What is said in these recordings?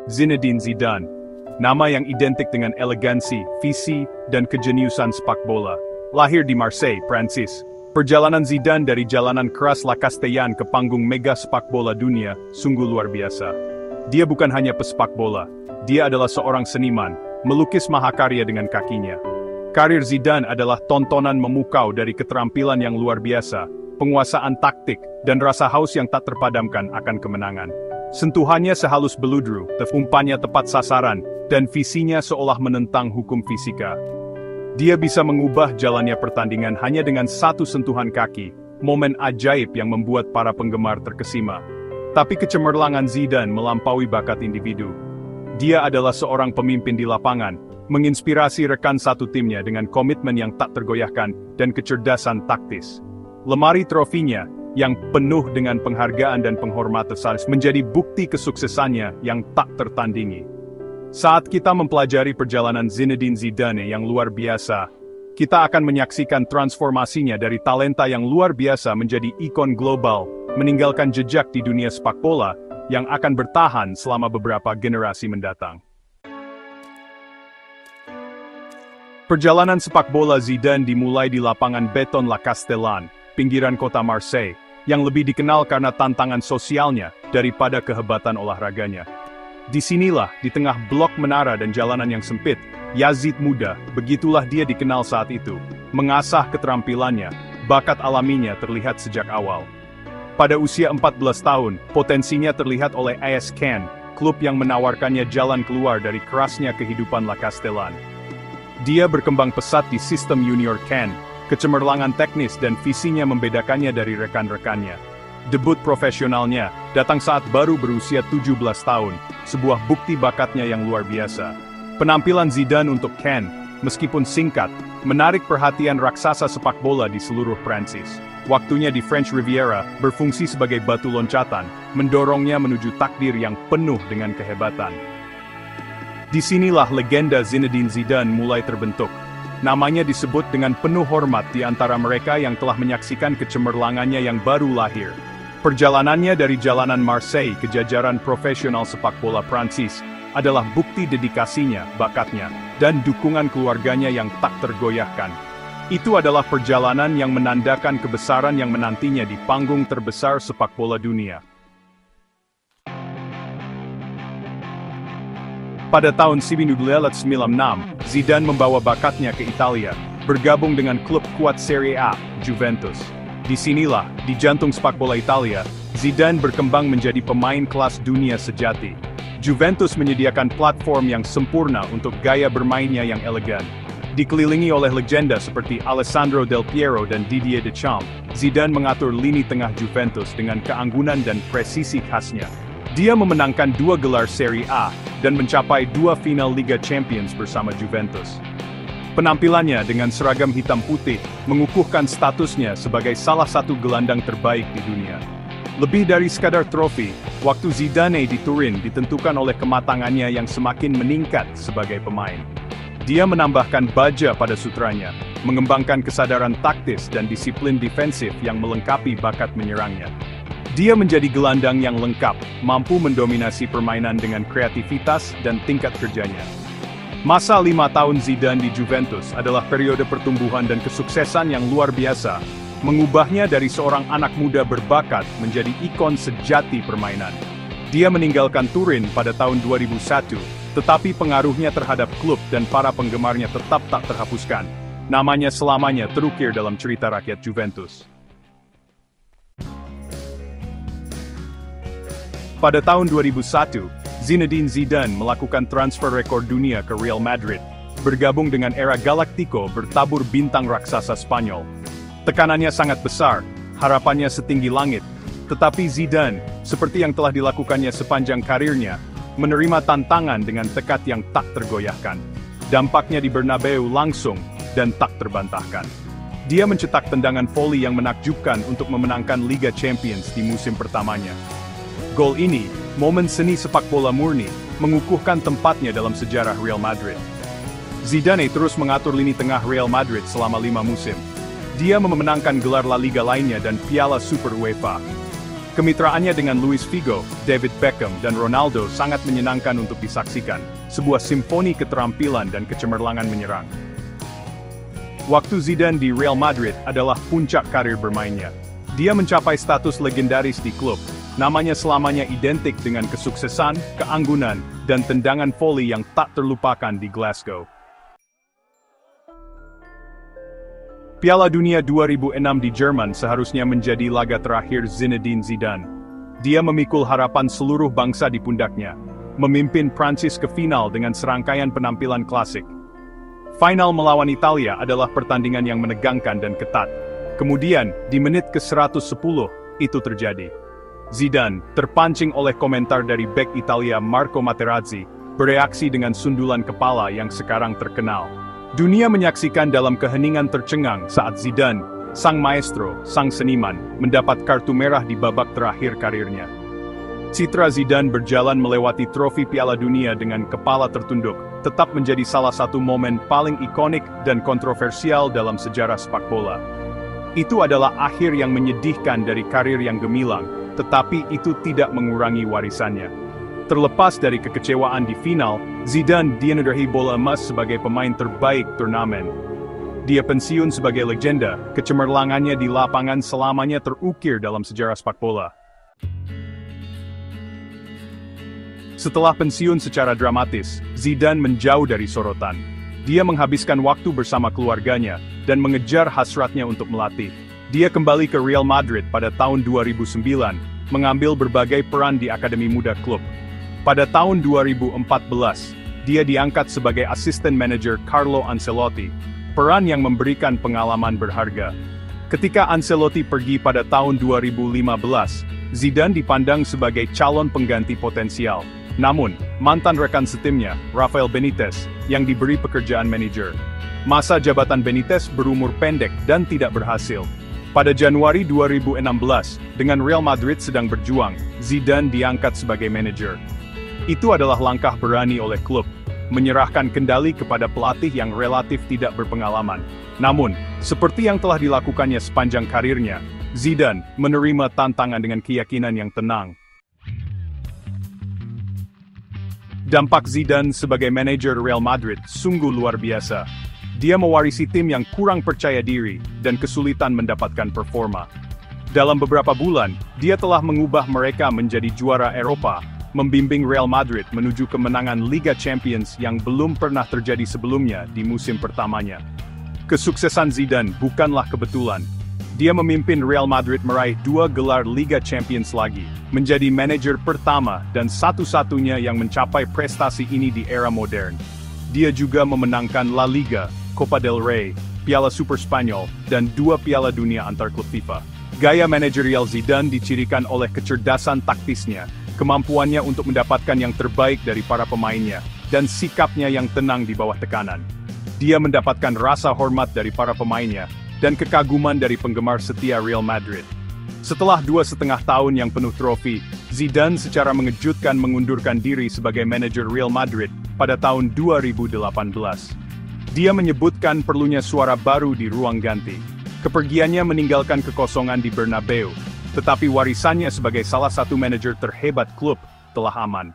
Zinedine Zidane. Nama yang identik dengan elegansi, visi, dan kejeniusan sepak bola. Lahir di Marseille, Prancis. Perjalanan Zidane dari jalanan keras La Castellane ke panggung mega sepak bola dunia sungguh luar biasa. Dia bukan hanya pesepak bola, dia adalah seorang seniman, melukis mahakarya dengan kakinya. Karir Zidane adalah tontonan memukau dari keterampilan yang luar biasa, penguasaan taktik, dan rasa haus yang tak terpadamkan akan kemenangan. Sentuhannya sehalus beludru, umpannya tepat sasaran, dan visinya seolah menentang hukum fisika. Dia bisa mengubah jalannya pertandingan hanya dengan satu sentuhan kaki, momen ajaib yang membuat para penggemar terkesima. Tapi kecemerlangan Zidane melampaui bakat individu. Dia adalah seorang pemimpin di lapangan, menginspirasi rekan satu timnya dengan komitmen yang tak tergoyahkan dan kecerdasan taktis. Lemari trofinya, yang penuh dengan penghargaan dan penghormatan menjadi bukti kesuksesannya yang tak tertandingi. Saat kita mempelajari perjalanan Zinedine Zidane yang luar biasa, kita akan menyaksikan transformasinya dari talenta yang luar biasa menjadi ikon global, meninggalkan jejak di dunia sepak bola yang akan bertahan selama beberapa generasi mendatang. Perjalanan sepak bola Zidane dimulai di lapangan beton La Castellane, pinggiran kota Marseille, yang lebih dikenal karena tantangan sosialnya daripada kehebatan olahraganya. Disinilah, di tengah blok menara dan jalanan yang sempit, Yazid muda, begitulah dia dikenal saat itu, mengasah keterampilannya, bakat alaminya terlihat sejak awal. Pada usia 14 tahun, potensinya terlihat oleh AS Cannes, klub yang menawarkannya jalan keluar dari kerasnya kehidupan La Castellane. Dia berkembang pesat di sistem junior Cannes, kecemerlangan teknis dan visinya membedakannya dari rekan-rekannya. Debut profesionalnya datang saat baru berusia 17 tahun, sebuah bukti bakatnya yang luar biasa. Penampilan Zidane untuk Cannes, meskipun singkat, menarik perhatian raksasa sepak bola di seluruh Prancis. Waktunya di French Riviera berfungsi sebagai batu loncatan, mendorongnya menuju takdir yang penuh dengan kehebatan. Disinilah legenda Zinedine Zidane mulai terbentuk. Namanya disebut dengan penuh hormat di antara mereka yang telah menyaksikan kecemerlangannya yang baru lahir. Perjalanannya dari jalanan Marseille ke jajaran profesional sepak bola Prancis adalah bukti dedikasinya, bakatnya, dan dukungan keluarganya yang tak tergoyahkan. Itu adalah perjalanan yang menandakan kebesaran yang menantinya di panggung terbesar sepak bola dunia. Pada tahun 1996, Zidane membawa bakatnya ke Italia, bergabung dengan klub kuat Serie A, Juventus. Disinilah, di jantung sepak bola Italia, Zidane berkembang menjadi pemain kelas dunia sejati. Juventus menyediakan platform yang sempurna untuk gaya bermainnya yang elegan. Dikelilingi oleh legenda seperti Alessandro Del Piero dan Didier Deschamps, Zidane mengatur lini tengah Juventus dengan keanggunan dan presisi khasnya. Dia memenangkan 2 gelar Serie A dan mencapai 2 final Liga Champions bersama Juventus. Penampilannya dengan seragam hitam putih mengukuhkan statusnya sebagai salah satu gelandang terbaik di dunia. Lebih dari sekadar trofi, waktu Zidane di Turin ditentukan oleh kematangannya yang semakin meningkat sebagai pemain. Dia menambahkan baja pada sutranya, mengembangkan kesadaran taktis dan disiplin defensif yang melengkapi bakat menyerangnya. Dia menjadi gelandang yang lengkap, mampu mendominasi permainan dengan kreativitas dan tingkat kerjanya. Masa 5 tahun Zidane di Juventus adalah periode pertumbuhan dan kesuksesan yang luar biasa, mengubahnya dari seorang anak muda berbakat menjadi ikon sejati permainan. Dia meninggalkan Turin pada tahun 2001, tetapi pengaruhnya terhadap klub dan para penggemarnya tetap tak terhapuskan. Namanya selamanya terukir dalam cerita rakyat Juventus. Pada tahun 2001, Zinedine Zidane melakukan transfer rekor dunia ke Real Madrid, bergabung dengan era Galactico bertabur bintang raksasa Spanyol. Tekanannya sangat besar, harapannya setinggi langit, tetapi Zidane, seperti yang telah dilakukannya sepanjang karirnya, menerima tantangan dengan tekad yang tak tergoyahkan. Dampaknya di Bernabeu langsung dan tak terbantahkan. Dia mencetak tendangan voli yang menakjubkan untuk memenangkan Liga Champions di musim pertamanya. Gol ini, momen seni sepak bola murni, mengukuhkan tempatnya dalam sejarah Real Madrid. Zidane terus mengatur lini tengah Real Madrid selama 5 musim. Dia memenangkan gelar La Liga lainnya dan Piala Super UEFA. Kemitraannya dengan Luis Figo, David Beckham, dan Ronaldo sangat menyenangkan untuk disaksikan, sebuah simfoni keterampilan dan kecemerlangan menyerang. Waktu Zidane di Real Madrid adalah puncak karir bermainnya. Dia mencapai status legendaris di klub, namanya selamanya identik dengan kesuksesan, keanggunan, dan tendangan voli yang tak terlupakan di Glasgow. Piala Dunia 2006 di Jerman seharusnya menjadi laga terakhir Zinedine Zidane. Dia memikul harapan seluruh bangsa di pundaknya, memimpin Prancis ke final dengan serangkaian penampilan klasik. Final melawan Italia adalah pertandingan yang menegangkan dan ketat. Kemudian, di menit ke-110, itu terjadi. Zidane, terpancing oleh komentar dari bek Italia Marco Materazzi, bereaksi dengan sundulan kepala yang sekarang terkenal. Dunia menyaksikan dalam keheningan tercengang saat Zidane, sang maestro, sang seniman, mendapat kartu merah di babak terakhir karirnya. Citra Zidane berjalan melewati trofi Piala Dunia dengan kepala tertunduk, tetap menjadi salah satu momen paling ikonik dan kontroversial dalam sejarah sepak bola. Itu adalah akhir yang menyedihkan dari karir yang gemilang, tetapi itu tidak mengurangi warisannya. Terlepas dari kekecewaan di final, Zidane dianugerahi bola emas sebagai pemain terbaik turnamen. Dia pensiun sebagai legenda, kecemerlangannya di lapangan selamanya terukir dalam sejarah sepak bola. Setelah pensiun secara dramatis, Zidane menjauh dari sorotan. Dia menghabiskan waktu bersama keluarganya, dan mengejar hasratnya untuk melatih. Dia kembali ke Real Madrid pada tahun 2009, mengambil berbagai peran di Akademi Muda klub. Pada tahun 2014, dia diangkat sebagai asisten manajer Carlo Ancelotti, peran yang memberikan pengalaman berharga. Ketika Ancelotti pergi pada tahun 2015, Zidane dipandang sebagai calon pengganti potensial. Namun, mantan rekan setimnya, Rafael Benitez, yang diberi pekerjaan manajer. Masa jabatan Benitez berumur pendek dan tidak berhasil. Pada Januari 2016, dengan Real Madrid sedang berjuang, Zidane diangkat sebagai manajer. Itu adalah langkah berani oleh klub, menyerahkan kendali kepada pelatih yang relatif tidak berpengalaman. Namun, seperti yang telah dilakukannya sepanjang karirnya, Zidane menerima tantangan dengan keyakinan yang tenang. Dampak Zidane sebagai manajer Real Madrid sungguh luar biasa. Dia mewarisi tim yang kurang percaya diri dan kesulitan mendapatkan performa. Dalam beberapa bulan, dia telah mengubah mereka menjadi juara Eropa, membimbing Real Madrid menuju kemenangan Liga Champions yang belum pernah terjadi sebelumnya di musim pertamanya. Kesuksesan Zidane bukanlah kebetulan. Dia memimpin Real Madrid meraih 2 gelar Liga Champions lagi, menjadi manajer pertama dan satu-satunya yang mencapai prestasi ini di era modern. Dia juga memenangkan La Liga, Copa del Rey, Piala Super Spanyol, dan 2 Piala Dunia antar klub FIFA. Gaya manajerial Zidane dicirikan oleh kecerdasan taktisnya, kemampuannya untuk mendapatkan yang terbaik dari para pemainnya, dan sikapnya yang tenang di bawah tekanan. Dia mendapatkan rasa hormat dari para pemainnya, dan kekaguman dari penggemar setia Real Madrid. Setelah 2,5 tahun yang penuh trofi, Zidane secara mengejutkan mengundurkan diri sebagai manajer Real Madrid pada tahun 2018. Dia menyebutkan perlunya suara baru di ruang ganti. Kepergiannya meninggalkan kekosongan di Bernabeu, tetapi warisannya sebagai salah satu manajer terhebat klub telah aman.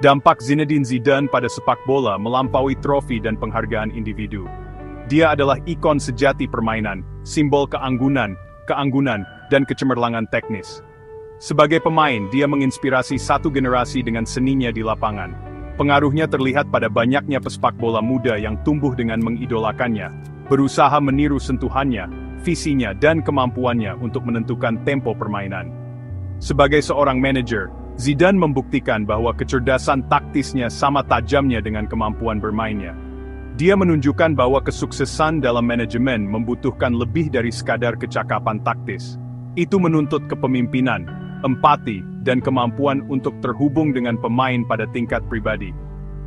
Dampak Zinedine Zidane pada sepak bola melampaui trofi dan penghargaan individu. Dia adalah ikon sejati permainan, simbol keanggunan, dan kecemerlangan teknis. Sebagai pemain, dia menginspirasi satu generasi dengan seninya di lapangan. Pengaruhnya terlihat pada banyaknya pesepak bola muda yang tumbuh dengan mengidolakannya, berusaha meniru sentuhannya, visinya dan kemampuannya untuk menentukan tempo permainan. Sebagai seorang manajer, Zidane membuktikan bahwa kecerdasan taktisnya sama tajamnya dengan kemampuan bermainnya. Dia menunjukkan bahwa kesuksesan dalam manajemen membutuhkan lebih dari sekadar kecakapan taktis. Itu menuntut kepemimpinan, empati, dan kemampuan untuk terhubung dengan pemain pada tingkat pribadi.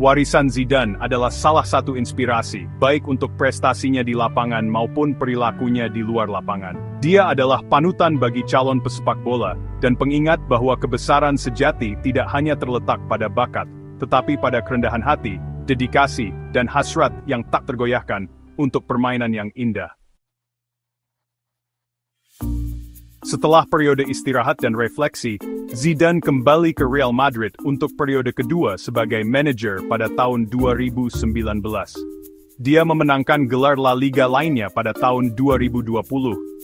Warisan Zidane adalah salah satu inspirasi, baik untuk prestasinya di lapangan maupun perilakunya di luar lapangan. Dia adalah panutan bagi calon pesepak bola, dan pengingat bahwa kebesaran sejati tidak hanya terletak pada bakat, tetapi pada kerendahan hati, dedikasi, dan hasrat yang tak tergoyahkan untuk permainan yang indah. Setelah periode istirahat dan refleksi, Zidane kembali ke Real Madrid untuk periode kedua sebagai manajer pada tahun 2019. Dia memenangkan gelar La Liga lainnya pada tahun 2020,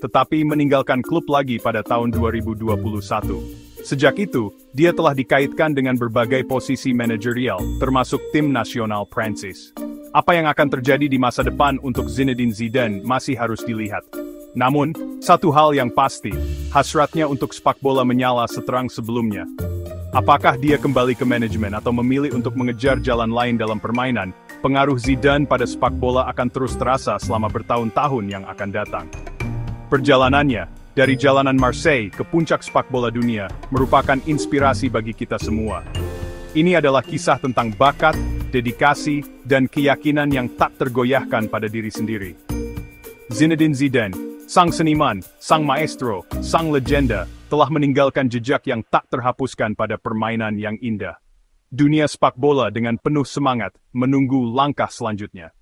tetapi meninggalkan klub lagi pada tahun 2021. Sejak itu, dia telah dikaitkan dengan berbagai posisi manajerial, termasuk tim nasional Prancis. Apa yang akan terjadi di masa depan untuk Zinedine Zidane masih harus dilihat. Namun, satu hal yang pasti, hasratnya untuk sepak bola menyala seterang sebelumnya. Apakah dia kembali ke manajemen atau memilih untuk mengejar jalan lain dalam permainan, pengaruh Zidane pada sepak bola akan terus terasa selama bertahun-tahun yang akan datang. Perjalanannya, dari jalanan Marseille ke puncak sepak bola dunia, merupakan inspirasi bagi kita semua. Ini adalah kisah tentang bakat, dedikasi, dan keyakinan yang tak tergoyahkan pada diri sendiri. Zinedine Zidane, sang seniman, sang maestro, sang legenda, telah meninggalkan jejak yang tak terhapuskan pada permainan yang indah. Dunia sepak bola dengan penuh semangat menunggu langkah selanjutnya.